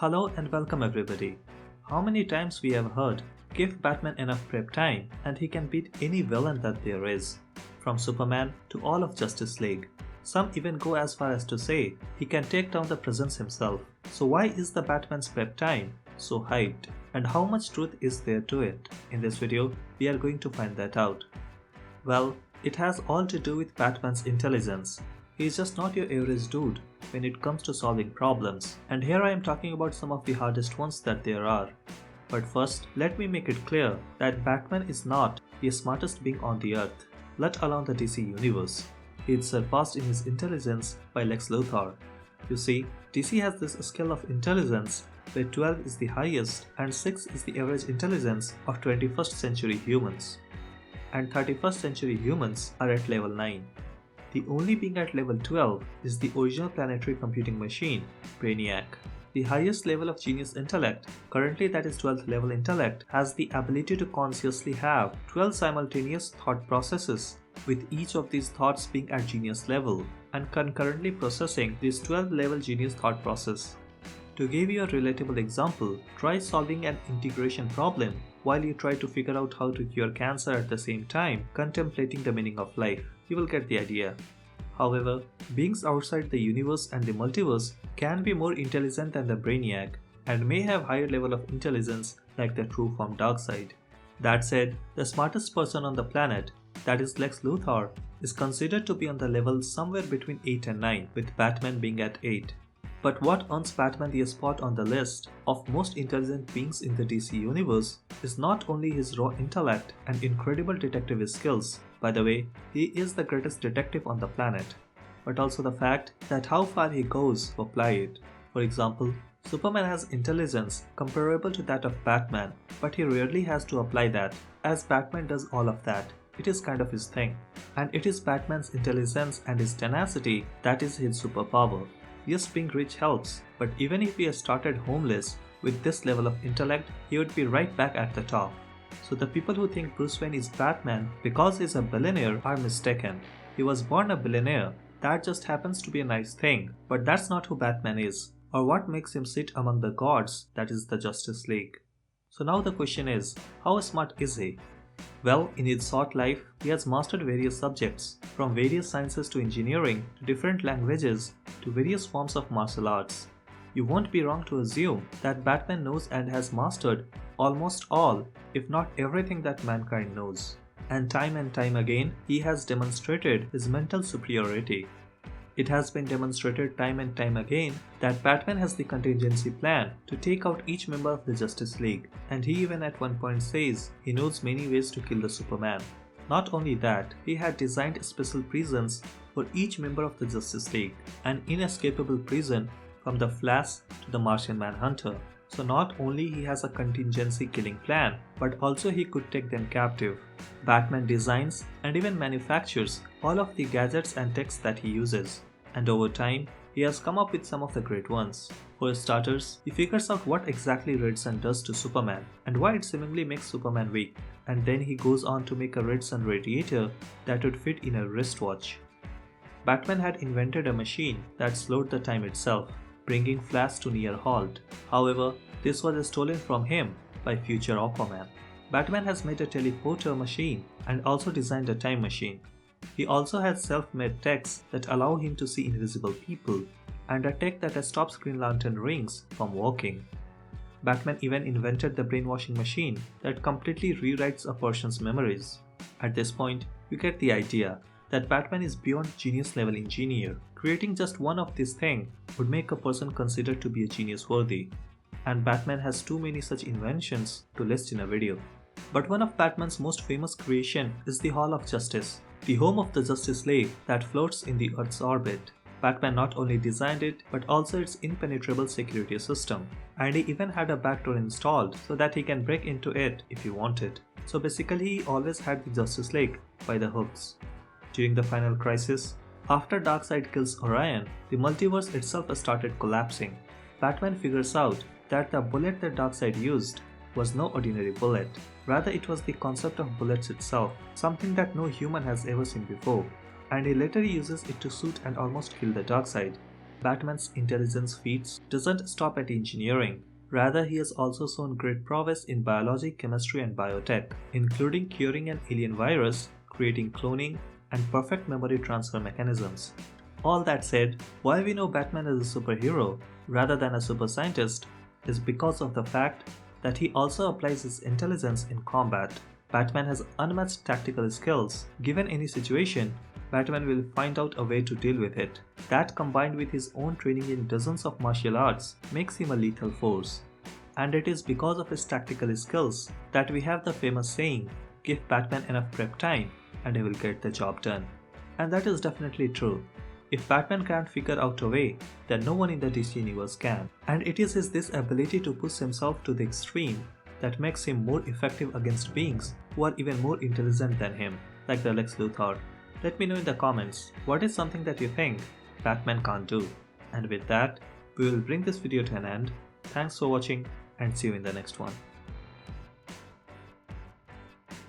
Hello and welcome everybody. How many times we have heard, give Batman enough prep time and he can beat any villain that there is, from Superman to all of Justice League. Some even go as far as to say he can take down the Presence himself. So why is the Batman's prep time so hyped, and how much truth is there to it? In this video, we are going to find that out. Well, it has all to do with Batman's intelligence. He is just not your average dude when it comes to solving problems, and here I am talking about some of the hardest ones that there are. But first, let me make it clear that Batman is not the smartest being on the earth, let alone the DC universe. He is surpassed in his intelligence by Lex Luthor. You see, DC has this scale of intelligence where 12 is the highest and 6 is the average intelligence of 21st century humans. And 31st century humans are at level 9. The only being at level 12 is the original planetary computing machine, Brainiac. The highest level of genius intellect, currently that is 12th level intellect, has the ability to consciously have 12 simultaneous thought processes, with each of these thoughts being at genius level and concurrently processing this 12 level genius thought process. To give you a relatable example, try solving an integration problem while you try to figure out how to cure cancer at the same time, contemplating the meaning of life. You will get the idea. However, beings outside the universe and the multiverse can be more intelligent than the Brainiac and may have higher level of intelligence like the true form Darkseid. That said, the smartest person on the planet, that is Lex Luthor, is considered to be on the level somewhere between 8 and 9, with Batman being at 8. But what earns Batman the spot on the list of most intelligent beings in the DC universe is not only his raw intellect and incredible detective skills. By the way, he is the greatest detective on the planet, but also the fact that how far he goes to apply it. For example, Superman has intelligence comparable to that of Batman, but he rarely has to apply that, as Batman does all of that. It is kind of his thing. And it is Batman's intelligence and his tenacity that is his superpower. Yes, being rich helps, but even if he had started homeless, with this level of intellect, he would be right back at the top. So the people who think Bruce Wayne is Batman because he's a billionaire are mistaken. He was born a billionaire. That just happens to be a nice thing, but that's not who Batman is, or what makes him sit among the gods, that is the Justice League. So now the question is, how smart is he? Well, in his short life, he has mastered various subjects, from various sciences to engineering to different languages to various forms of martial arts. You won't be wrong to assume that Batman knows and has mastered almost all, if not everything that mankind knows. And time again, he has demonstrated his mental superiority. It has been demonstrated time and time again that Batman has the contingency plan to take out each member of the Justice League, and he even at one point says he knows many ways to kill the Superman. Not only that, he had designed special prisons for each member of the Justice League, an inescapable prison from the Flash to the Martian Manhunter. So not only he has a contingency killing plan, but also he could take them captive. Batman designs and even manufactures all of the gadgets and techs that he uses. And over time, he has come up with some of the great ones. For starters, he figures out what exactly red sun does to Superman and why it seemingly makes Superman weak. And then he goes on to make a red sun radiator that would fit in a wristwatch. Batman had invented a machine that slowed the time itself, bringing Flash to near halt. However, this was stolen from him by future Aquaman. Batman has made a teleporter machine and also designed a time machine. He also has self-made techs that allow him to see invisible people, and a tech that stops Green Lantern rings from walking. Batman even invented the brainwashing machine that completely rewrites a person's memories. At this point, you get the idea that Batman is beyond genius level engineer. Creating just one of these things would make a person considered to be a genius worthy. And Batman has too many such inventions to list in a video. But one of Batman's most famous creation is the Hall of Justice, the home of the Justice League that floats in the Earth's orbit. Batman not only designed it, but also its impenetrable security system. And he even had a backdoor installed so that he can break into it if he wanted. So basically he always had the Justice League by the hooks. During the final crisis, after Darkseid kills Orion, the multiverse itself started collapsing. Batman figures out that the bullet that Darkseid used was no ordinary bullet. Rather, it was the concept of bullets itself, something that no human has ever seen before, and he later uses it to shoot and almost kill the Darkseid. Batman's intelligence feats doesn't stop at engineering. Rather, he has also shown great prowess in biology, chemistry, and biotech, including curing an alien virus, creating cloning, and perfect memory transfer mechanisms. All that said, why we know Batman as a superhero rather than a super scientist is because of the fact that he also applies his intelligence in combat. Batman has unmatched tactical skills. Given any situation, Batman will find out a way to deal with it. That, combined with his own training in dozens of martial arts, makes him a lethal force. And it is because of his tactical skills that we have the famous saying, "Give Batman enough prep time and he will get the job done." And that is definitely true. If Batman can't figure out a way, then no one in the DC universe can. And it is this ability to push himself to the extreme that makes him more effective against beings who are even more intelligent than him, like the Lex Luthor. Let me know in the comments, what is something that you think Batman can't do? And with that, we will bring this video to an end. Thanks for watching and see you in the next one.